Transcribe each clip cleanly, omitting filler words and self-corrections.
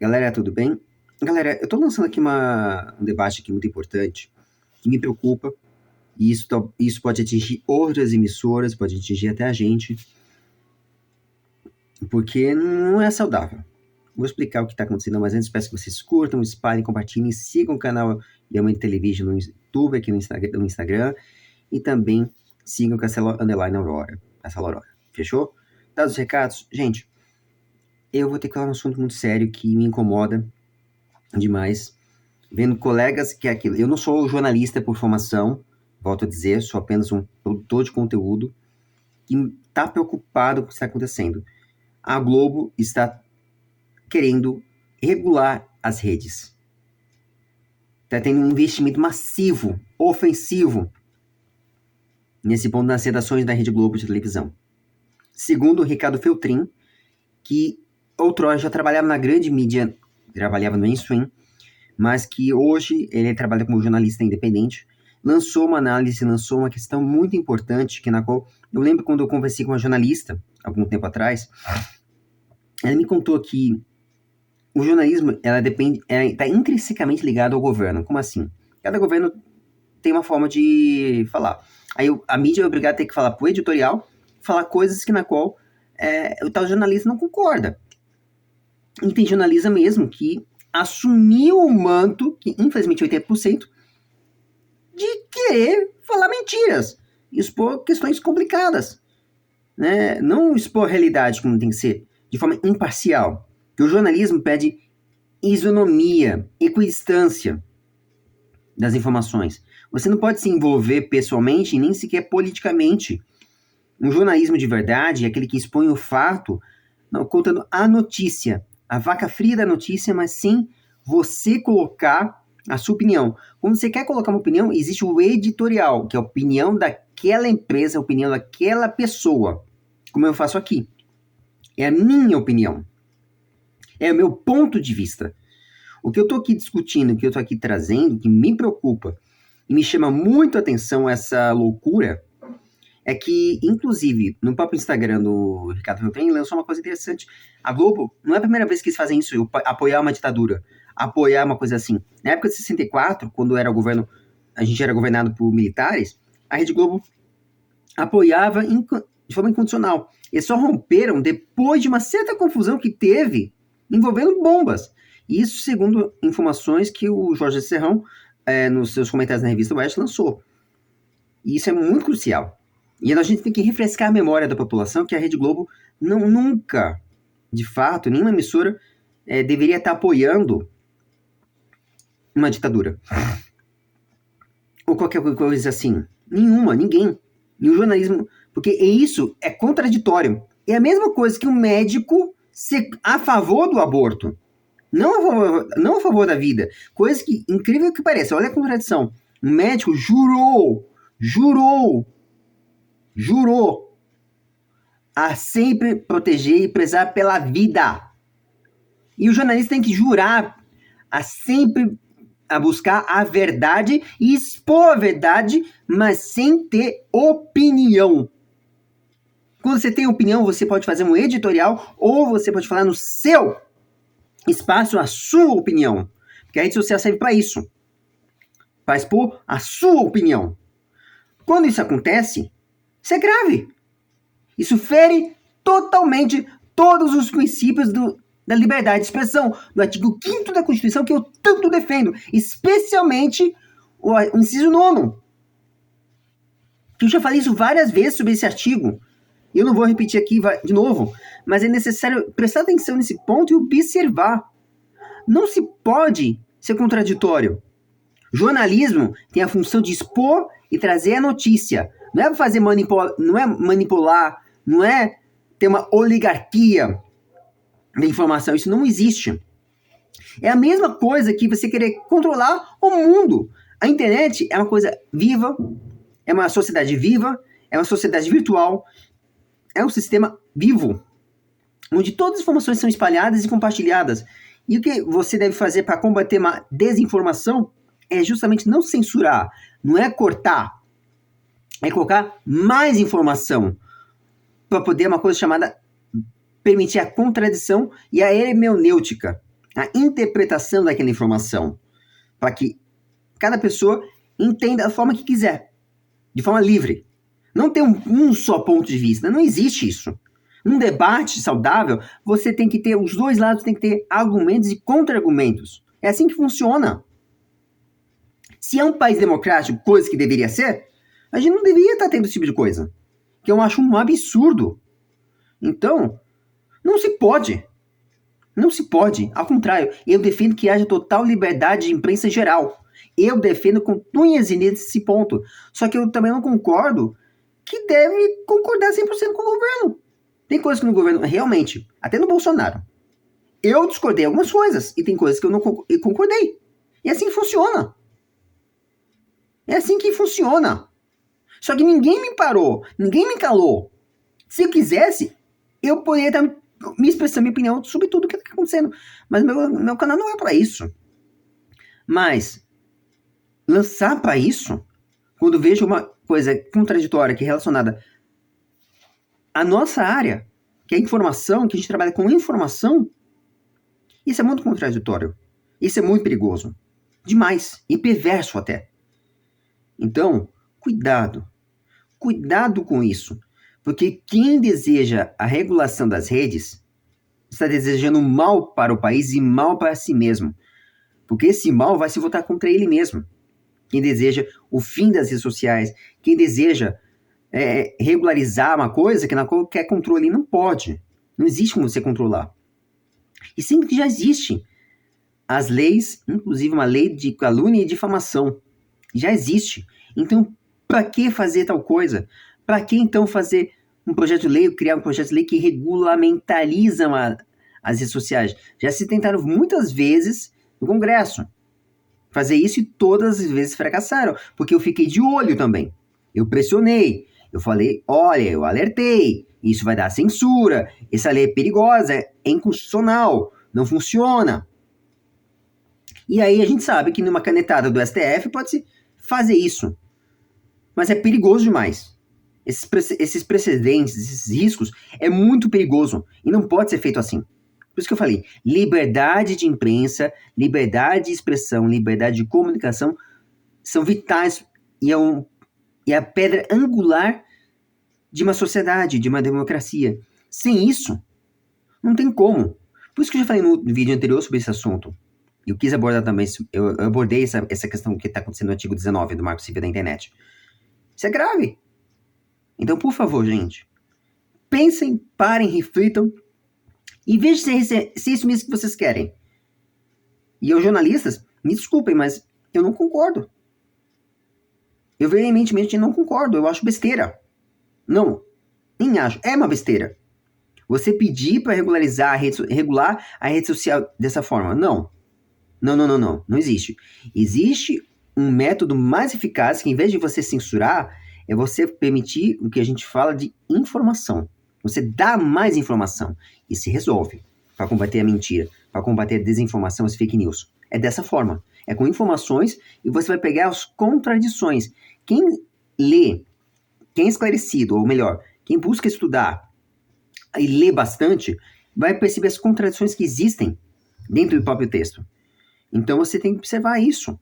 Galera, tudo bem? Galera, eu tô lançando aqui um debate aqui muito importante, que me preocupa, e isso pode atingir outras emissoras, pode atingir até a gente, porque não é saudável. Vou explicar o que está acontecendo, mas antes peço que vocês curtam, espalhem, compartilhem, sigam o canal Yamani Television no YouTube, aqui no Instagram, e também sigam o Castelo Underline Aurora, Castelo Aurora. Fechou? Dados os recados, gente, eu vou ter que falar um assunto muito sério que me incomoda demais, vendo colegas que é aquilo. Eu não sou jornalista por formação, volto a dizer, sou apenas um produtor de conteúdo que está preocupado com o que está acontecendo. A Globo está querendo regular as redes. Está tendo um investimento massivo, ofensivo, nesse ponto nas redações da Rede Globo de televisão. Segundo o Ricardo Feltrin, que outrora já trabalhava na grande mídia, trabalhava no mainstream, mas que hoje ele trabalha como jornalista independente, lançou uma análise, lançou uma questão muito importante, na qual eu lembro quando eu conversei com uma jornalista, algum tempo atrás, ela me contou que o jornalismo, está intrinsecamente ligado ao governo. Como assim? Cada governo tem uma forma de falar. Aí a mídia é obrigada a ter que falar pro editorial, falar coisas que na qual o tal jornalista não concorda. E tem jornalista mesmo que assumiu o manto, que infelizmente 80%, de querer falar mentiras, expor questões complicadas, né? Não expor a realidade como tem que ser, de forma imparcial. O jornalismo pede isonomia, equidistância das informações. Você não pode se envolver pessoalmente e nem sequer politicamente. Um jornalismo de verdade é aquele que expõe o fato, não, contando a notícia, a vaca fria da notícia, mas sem você colocar a sua opinião. Quando você quer colocar uma opinião, existe o editorial, que é a opinião daquela empresa, a opinião daquela pessoa. Como eu faço aqui. É a minha opinião. É o meu ponto de vista. O que eu estou aqui discutindo, o que eu estou aqui trazendo, que me preocupa e me chama muito a atenção essa loucura, é que, inclusive, no próprio Instagram do Ricardo Feltrin, lançou uma coisa interessante. A Globo, não é a primeira vez que eles fazem isso, apoiar uma ditadura, apoiar uma coisa assim. Na época de 64, quando era o governo, a gente era governado por militares, a Rede Globo apoiava de forma incondicional. Eles só romperam depois de uma certa confusão que teve envolvendo bombas. Isso segundo informações que o Jorge Serrão, nos seus comentários na revista Oeste, lançou. E isso é muito crucial. E a gente tem que refrescar a memória da população que a Rede Globo nunca, de fato, nenhuma emissora deveria estar apoiando uma ditadura. Ou qualquer coisa assim. Nenhuma, ninguém. E o jornalismo, porque isso é contraditório. É a mesma coisa que um médico ser a favor do aborto. Não a favor da vida. Coisa que, incrível que pareça, olha a contradição. Um médico jurou a sempre proteger e prezar pela vida. E o jornalista tem que jurar a buscar a verdade e expor a verdade, mas sem ter opinião. Quando você tem opinião, você pode fazer um editorial ou você pode falar no seu espaço a sua opinião. Porque a rede social serve para isso. Para expor a sua opinião. Quando isso acontece, isso é grave. Isso fere totalmente todos os princípios da liberdade de expressão, do artigo 5º da Constituição, que eu tanto defendo, especialmente o inciso 9º. Eu já falei isso várias vezes sobre esse artigo. Eu não vou repetir aqui de novo, mas é necessário prestar atenção nesse ponto e observar. Não se pode ser contraditório. Jornalismo tem a função de expor e trazer a notícia. Não é fazer não é manipular, não é ter uma oligarquia da informação. Isso não existe. É a mesma coisa que você querer controlar o mundo. A internet é uma coisa viva, é uma sociedade viva, é uma sociedade virtual, é um sistema vivo, onde todas as informações são espalhadas e compartilhadas. E o que você deve fazer para combater uma desinformação é justamente não censurar, não é cortar, é colocar mais informação para poder uma coisa chamada permitir a contradição e a hermenêutica. a interpretação daquela informação, para que cada pessoa entenda da forma que quiser, de forma livre. Não tem um só ponto de vista, não existe isso. Num debate saudável, você tem que ter, os dois lados têm que ter argumentos e contra-argumentos. É assim que funciona. Se é um país democrático, coisa que deveria ser, a gente não deveria estar tendo esse tipo de coisa. Que eu acho um absurdo. Então, não se pode. Não se pode. Ao contrário, eu defendo que haja total liberdade de imprensa em geral. Eu defendo com unhas e dentes esse ponto. Só que eu também não concordo que deve concordar 100% com o governo. Tem coisas que no governo, realmente, até no Bolsonaro, eu discordei algumas coisas e tem coisas que eu não concordei. E assim funciona. É assim que funciona. Só que ninguém me parou, ninguém me calou. Se eu quisesse, eu poderia estar me expressando minha opinião sobre tudo o que está acontecendo. Mas meu canal não é para isso. Mas lançar para isso, quando vejo uma coisa contraditória que é relacionada à nossa área, que é informação, que a gente trabalha com informação, isso é muito contraditório. Isso é muito perigoso. Demais. E perverso até. Então, cuidado. Cuidado com isso. Porque quem deseja a regulação das redes está desejando mal para o país e mal para si mesmo. Porque esse mal vai se voltar contra ele mesmo. Quem deseja o fim das redes sociais, quem deseja regularizar uma coisa que na qualquer controle não pode. Não existe como você controlar. E sim que já existe. As leis, inclusive uma lei de calúnia e difamação, já existe. Então, para que fazer tal coisa? Para que então fazer um projeto de lei ou criar um projeto de lei que regulamentariza as redes sociais? Já se tentaram muitas vezes no Congresso fazer isso e todas as vezes fracassaram, porque eu fiquei de olho também. Eu pressionei, eu falei, olha, eu alertei, isso vai dar censura, essa lei é perigosa, é inconstitucional, não funciona. E aí a gente sabe que numa canetada do STF pode-se fazer isso. Mas é perigoso demais. Esses precedentes, esses riscos, é muito perigoso. E não pode ser feito assim. Por isso que eu falei, liberdade de imprensa, liberdade de expressão, liberdade de comunicação são vitais e é a pedra angular de uma sociedade, de uma democracia. Sem isso, não tem como. Por isso que eu já falei no vídeo anterior sobre esse assunto. Eu quis abordar também, eu abordei essa questão que está acontecendo no artigo 19 do Marco Civil da Internet. Isso é grave. Então, por favor, gente, pensem, parem, reflitam e vejam se é isso mesmo que vocês querem. E os jornalistas, me desculpem, mas eu não concordo. Eu veementemente não concordo, eu acho besteira. Não, nem acho, é uma besteira. Você pedir para regular a rede social dessa forma, não. Não existe. Existe um método mais eficaz que, em vez de você censurar, é você permitir o que a gente fala de informação. Você dá mais informação e se resolve para combater a mentira, para combater a desinformação, as fake news. É dessa forma. É com informações e você vai pegar as contradições. Quem lê, quem é esclarecido, ou melhor, quem busca estudar e lê bastante, vai perceber as contradições que existem dentro do próprio texto. Então você tem que observar isso.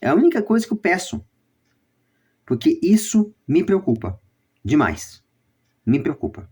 É a única coisa que eu peço. Porque isso me preocupa demais. Me preocupa.